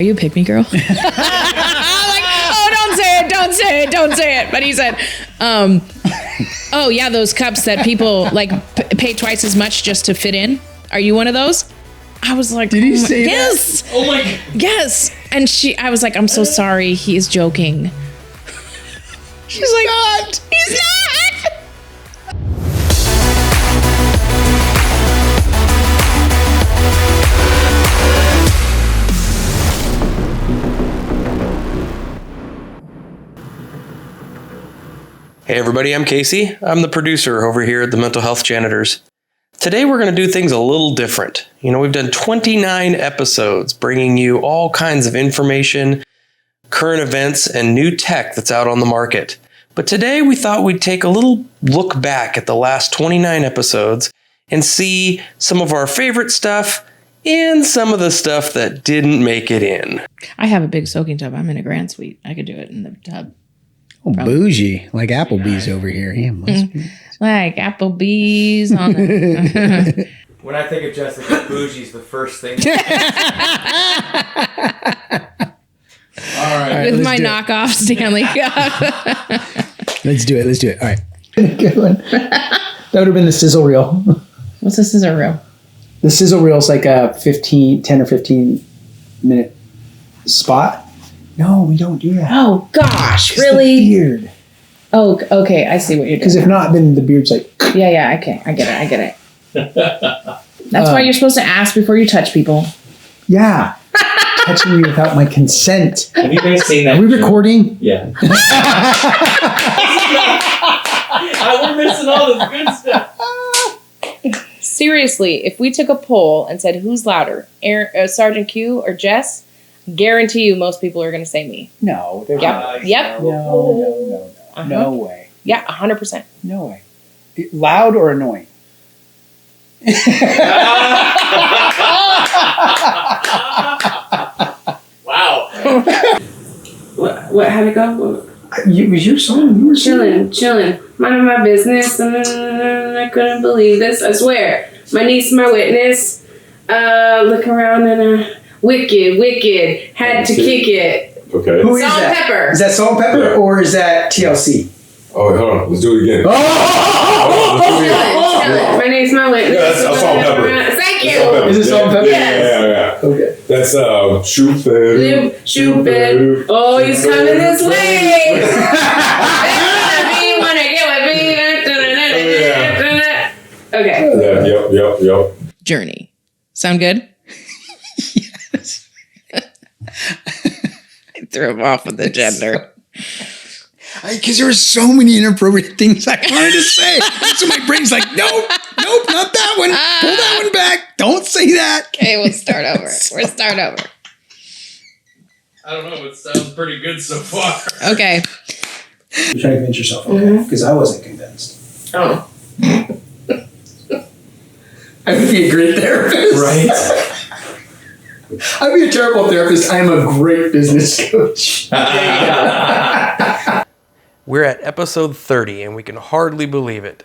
Are you a pick me girl? I'm like, oh, don't say it. But he said, oh yeah, those cups that people like pay twice as much just to fit in. Are you one of those? I was like, did he say yes. that? Oh my God. Yes. And I was like, I'm so sorry. He's joking. She's like, not. He's not. Hey everybody, I'm Casey. I'm the producer over here at the Mental Health Janitors. Today we're going to do things a little different. We've done 29 episodes bringing you all kinds of information, current events, and new tech that's out on the market. But today we thought we'd take a little look back at the last 29 episodes and see some of our favorite stuff and some of the stuff that didn't make it in. I have a big soaking tub. I'm in a grand suite. I could do it in the tub. Oh, bougie. Like Applebee's over here. Yeah, must be. Like Applebee's on the... When I think of Jessica, bougie's the first thing. All right. With my knockoff Stanley Cup. Let's do it. All right. Good one. That would have been the sizzle reel. What's the scissor reel? The sizzle reel is like a 10 or 15 minute spot. No, we don't do that. Oh, gosh. Really? The beard. Oh, okay. I see what you're doing. Because if not, then the beard's like... Yeah. Okay. I get it. That's why you're supposed to ask before you touch people. Yeah. Touching me without my consent. Have you guys seen that? Are we recording? Yeah. We're missing all this good stuff. Seriously, if we took a poll and said, who's louder, Sergeant Q or Jess, guarantee you most people are going to say me. No. Yep. No. Uh-huh. No way. Yeah, 100%. No way. Loud or annoying? Wow. What? How'd it go? It was your song. You were Chilling. Minding my business. I couldn't believe this. I swear. My niece, my witness. Look around and wicked. Had to kick it. Okay. Who is Salt and that? Pepper. Is that Salt and Pepper or is that TLC? Oh, hold on. Let's do it again. Chilling. My name's my witness. Yeah, that's Salt and Pepper. Thank you. Is it Salt and Pepper? Yeah. Okay. That's shoot Shoot. Oh, he's coming this way. Wanna get with me? Okay. Yep. Journey. Sound good? Yes. I threw him off with the gender. Because there were so many inappropriate things I wanted to say. So my brain's like, nope, not that one. Pull that one back. Don't say that. Okay, we'll start over. I don't know. It sounds pretty good so far. Okay. You're trying to convince yourself, okay? Because I wasn't convinced. Oh. I would be a great therapist. Right? I'd be a terrible therapist. I am a great business coach. We're at episode 30 and we can hardly believe it.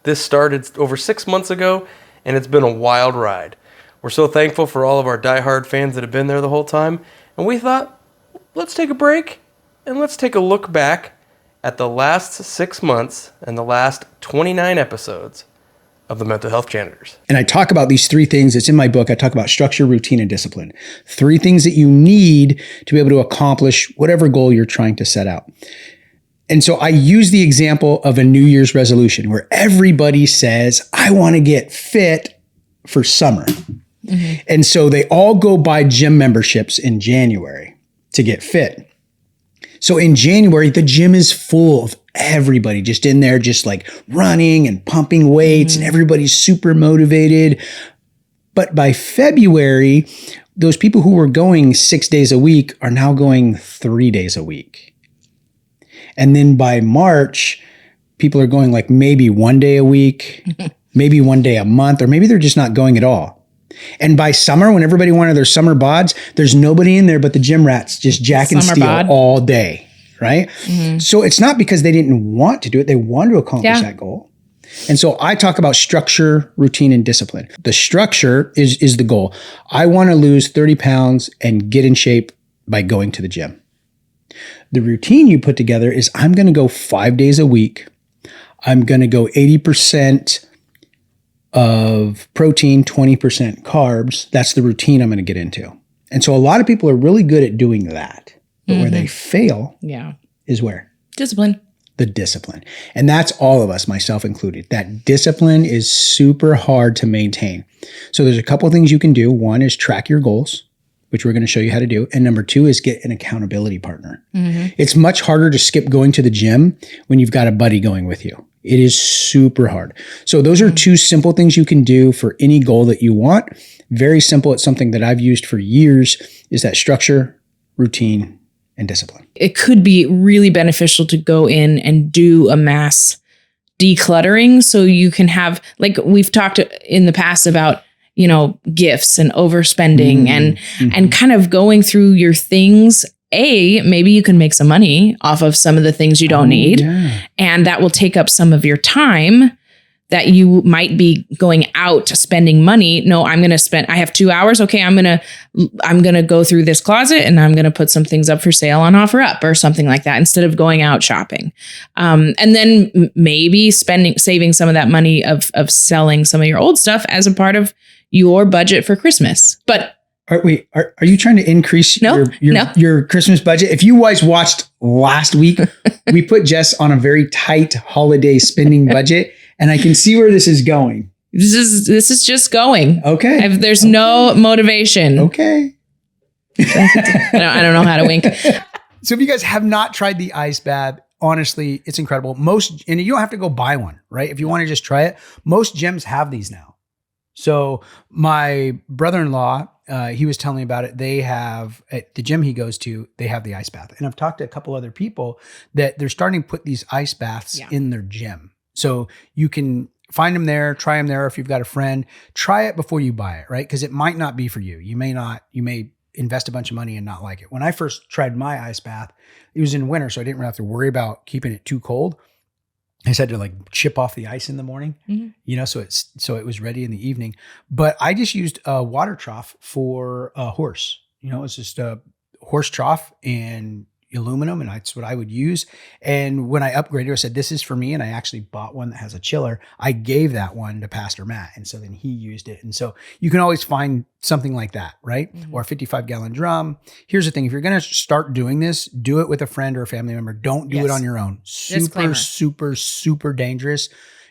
This started over 6 months ago and it's been a wild ride. We're so thankful for all of our diehard fans that have been there the whole time, and we thought, let's take a break and let's take a look back at the last 6 months and the last 29 episodes of the Mental Health Janitors. And I talk about these 3 things. It's in my book. I talk about structure, routine, and discipline. 3 things that you need to be able to accomplish whatever goal you're trying to set out. And so I use the example of a New Year's resolution where everybody says, I want to get fit for summer. Mm-hmm. And so they all go buy gym memberships in January to get fit. So in January, the gym is full of everybody just in there, just like running and pumping weights, and everybody's super motivated. But by February, those people who were going 6 days a week are now going 3 days a week. And then by March, people are going like maybe 1 day a week, maybe 1 day a month, or maybe they're just not going at all. And by summer, when everybody wanted their summer bods, there's nobody in there but the gym rats just jacking steel all day, right? Mm-hmm. So it's not because they didn't want to do it. They wanted to accomplish that goal. And so I talk about structure, routine, and discipline. The structure is the goal. I want to lose 30 pounds and get in shape by going to the gym. The routine you put together is I'm going to go 5 days a week. I'm going to go 80% of protein, 20% carbs. That's the routine I'm going to get into. And so a lot of people are really good at doing that. But where they fail is where? Discipline. The discipline. And that's all of us, myself included. That discipline is super hard to maintain. So there's a couple of things you can do. One is track your goals, which we're going to show you how to do. And number two is get an accountability partner. It's much harder to skip going to the gym when you've got a buddy going with you. It is super hard. So those are two simple things you can do for any goal that you want. Very simple. It's something that I've used for years, is that structure, routine, and discipline. It could be really beneficial to go in and do a mass decluttering so you can have, like we've talked in the past about, gifts and overspending and kind of going through your things. Maybe you can make some money off of some of the things you don't need. And that will take up some of your time that you might be going out spending money. No, I have 2 hours. Okay. I'm going to go through this closet and I'm going to put some things up for sale on OfferUp or something like that instead of going out shopping. And then maybe saving some of that money of selling some of your old stuff as a part of your budget for Christmas. But Are you trying to increase your Christmas budget? If you guys watched last week, we put Jess on a very tight holiday spending budget, and I can see where this is going. This is just going. Okay. There's no motivation. Okay. I don't know how to wink. So if you guys have not tried the ice bath, honestly, it's incredible. And you don't have to go buy one, right? If you want to just try it, most gyms have these now. So my brother-in-law, he was telling me about it. They have, at the gym he goes to, they have the ice bath. And I've talked to a couple other people that they're starting to put these ice baths in their gym. So you can find them there, try them there. If you've got a friend, try it before you buy it, right? Because it might not be for you. You may invest a bunch of money and not like it. When I first tried my ice bath, it was in winter, so I didn't really have to worry about keeping it too cold. I just had to chip off the ice in the morning, so it was ready in the evening. But I just used a water trough for a horse. It's just a horse trough and aluminum, and that's what I would use. And when I upgraded, I said, this is for me. And I actually bought one that has a chiller. I gave that one to Pastor Matt. And so then he used it. And so you can always find something like that, right? Or a 55-gallon drum. Here's the thing. If you're going to start doing this, do it with a friend or a family member. Don't do it on your own. Super dangerous,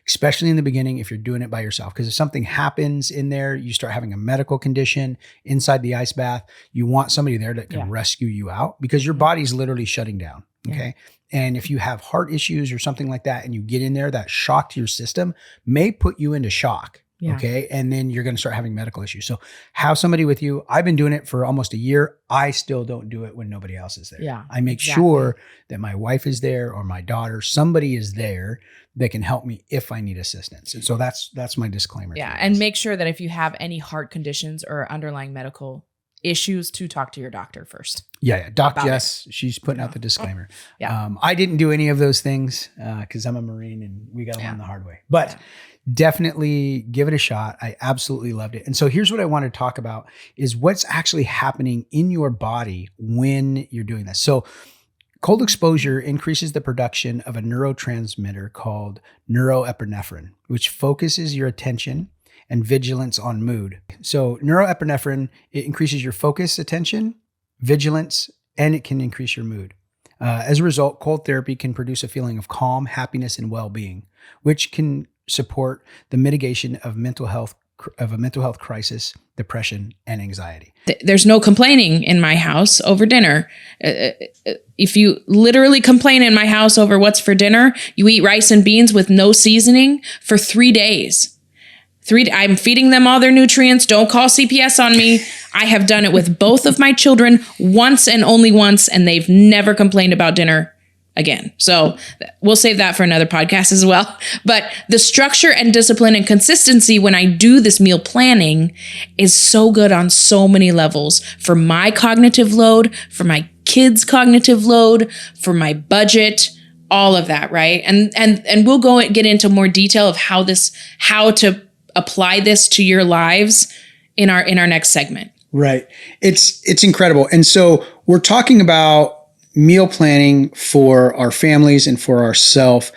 especially in the beginning if you're doing it by yourself. Because if something happens in there, you start having a medical condition inside the ice bath, you want somebody there that can rescue you out because your body's literally shutting down. Okay. And if you have heart issues or something like that and you get in there, that shock to your system may put you into shock. Okay. And then you're going to start having medical issues. So have somebody with you. I've been doing it for almost a year. I still don't do it when nobody else is there. I make sure that my wife is there or my daughter, somebody is there that can help me if I need assistance. And so that's my disclaimer. And make sure that if you have any heart conditions or underlying medical issues, to talk to your doctor first. Doc Jess, she's putting out the disclaimer. I didn't do any of those things because I'm a Marine and we got to learn the hard way. But definitely give it a shot. I absolutely loved it. And so here's what I want to talk about is what's actually happening in your body when you're doing this. So cold exposure increases the production of a neurotransmitter called neuroepinephrine, which focuses your attention and vigilance on mood. So neuroepinephrine, it increases your focus, attention, vigilance, and it can increase your mood. As a result, cold therapy can produce a feeling of calm, happiness, and well-being, which can support the mitigation of a mental health crisis, depression, and anxiety. There's no complaining in my house over dinner. If you literally complain in my house over what's for dinner, you eat rice and beans with no seasoning for 3 days. I'm feeding them all their nutrients. Don't call CPS on me. I have done it with both of my children once and only once, and they've never complained about dinner again. So we'll save that for another podcast as well. But the structure and discipline and consistency when I do this meal planning is so good on so many levels for my cognitive load, for my kids' cognitive load, for my budget. all of that, right? And we'll get into more detail of how to apply this to your lives in our next segment. Right. It's incredible. And so we're talking about meal planning for our families and for ourselves.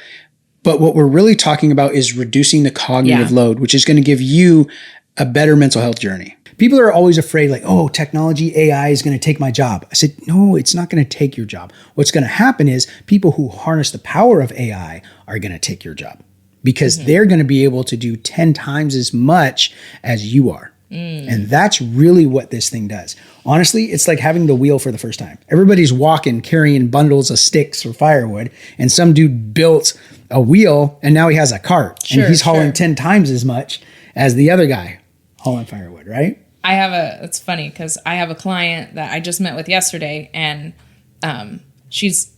But what we're really talking about is reducing the cognitive load, which is going to give you a better mental health journey. People are always afraid, like, oh, technology, AI is going to take my job. I said, no, it's not going to take your job. What's going to happen is people who harness the power of AI are going to take your job because they're going to be able to do 10 times as much as you are. And that's really what this thing does. Honestly, it's like having the wheel for the first time. Everybody's walking, carrying bundles of sticks or firewood, and some dude built a wheel and now he has a cart and he's hauling 10 times as much as the other guy hauling firewood, right? It's funny because I have a client that I just met with yesterday, and she's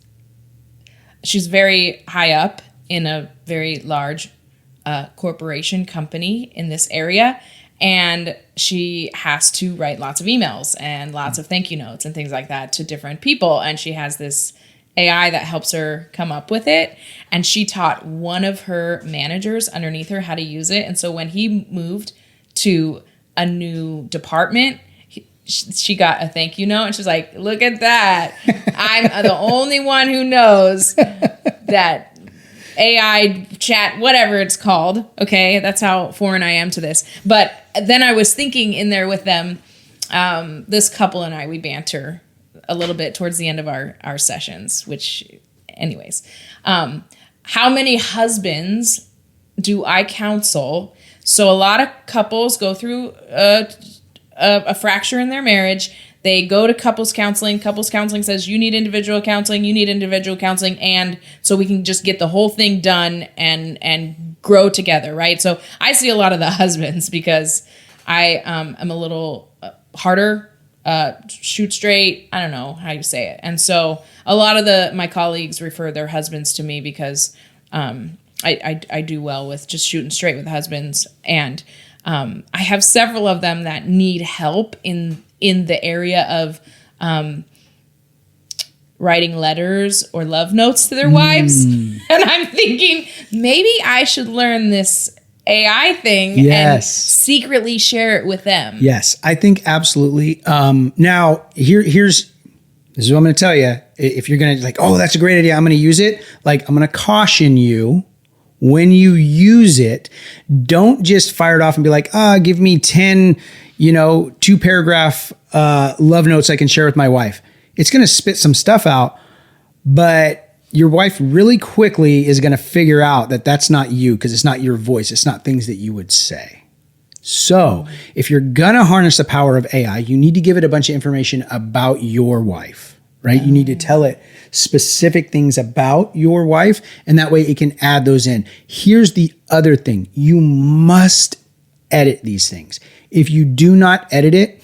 very high up in a very large corporation company in this area. And she has to write lots of emails and lots of thank you notes and things like that to different people. And she has this AI that helps her come up with it. And she taught one of her managers underneath her how to use it. And so when he moved to a new department, she got a thank you note. And she's like, look at that. I'm the only one who knows that AI chat, whatever it's called. Okay. That's how foreign I am to this. But then I was thinking in there with them, this couple and I, we banter a little bit towards the end of our sessions, which anyways, how many husbands do I counsel? So a lot of couples go through a fracture in their marriage. They go to couples counseling. Couples counseling says you need individual counseling. And so we can just get the whole thing done and grow together, right? So I see a lot of the husbands because I am a little harder, shoot straight. I don't know how you say it. And so a lot of my colleagues refer their husbands to me because I do well with just shooting straight with husbands. And I have several of them that need help in the area of writing letters or love notes to their wives. And I'm thinking maybe I should learn this AI thing and secretly share it with them. Yes, I think absolutely. Now, this is what I'm going to tell you. If you're going to like, oh, that's a great idea, I'm going to use it. Like, I'm going to caution you. When you use it, don't just fire it off and be like, give me 10, 2-paragraph love notes I can share with my wife. It's going to spit some stuff out, but your wife really quickly is going to figure out that that's not you because it's not your voice. It's not things that you would say. So if you're going to harness the power of AI, you need to give it a bunch of information about your wife, right? You need to tell it specific things about your wife, and that way it can add those in. Here's the other thing. You must edit these things. If you do not edit it,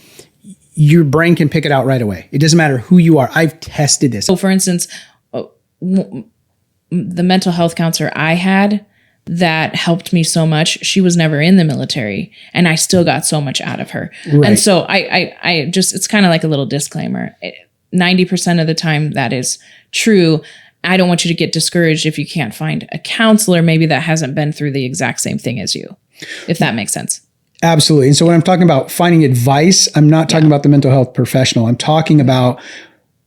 your brain can pick it out right away. It doesn't matter who you are. I've tested this. So for instance, the mental health counselor I had that helped me so much, she was never in the military, and I still got so much out of her. Right. And so I just, it's kind of like a little disclaimer. 90% of the time that is true. I don't want you to get discouraged if you can't find a counselor maybe that hasn't been through the exact same thing as you, if that makes sense. Absolutely. And so when I'm talking about finding advice, I'm not talking about the mental health professional. I'm talking about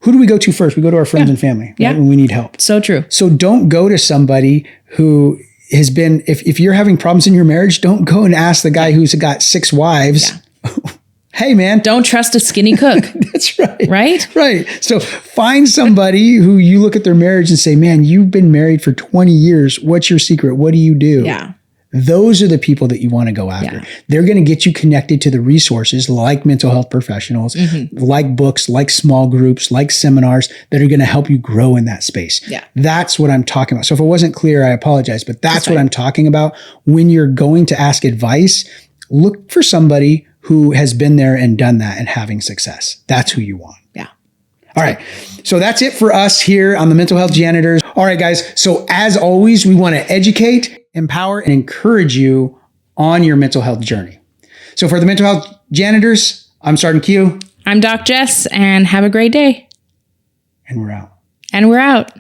who do we go to first? We go to our friends and family right, when we need help. So true. So don't go to somebody who has been, if you're having problems in your marriage, don't go and ask the guy who's got 6 wives. Yeah. Hey, man. Don't trust a skinny cook. That's right. Right? Right. So find somebody who you look at their marriage and say, man, you've been married for 20 years. What's your secret? What do you do? Yeah. Those are the people that you want to go after. Yeah. They're going to get you connected to the resources like mental health professionals, like books, like small groups, like seminars that are going to help you grow in that space. Yeah. That's what I'm talking about. So if it wasn't clear, I apologize, but that's what I'm talking about. When you're going to ask advice, look for somebody who has been there and done that and having success. That's who you want. Yeah. All right. So that's it for us here on the Mental Health Janitors. All right, guys. So as always, we want to educate, empower, and encourage you on your mental health journey. So for the Mental Health Janitors, I'm Sergeant Q. I'm Doc Jess, and have a great day. And we're out. And we're out.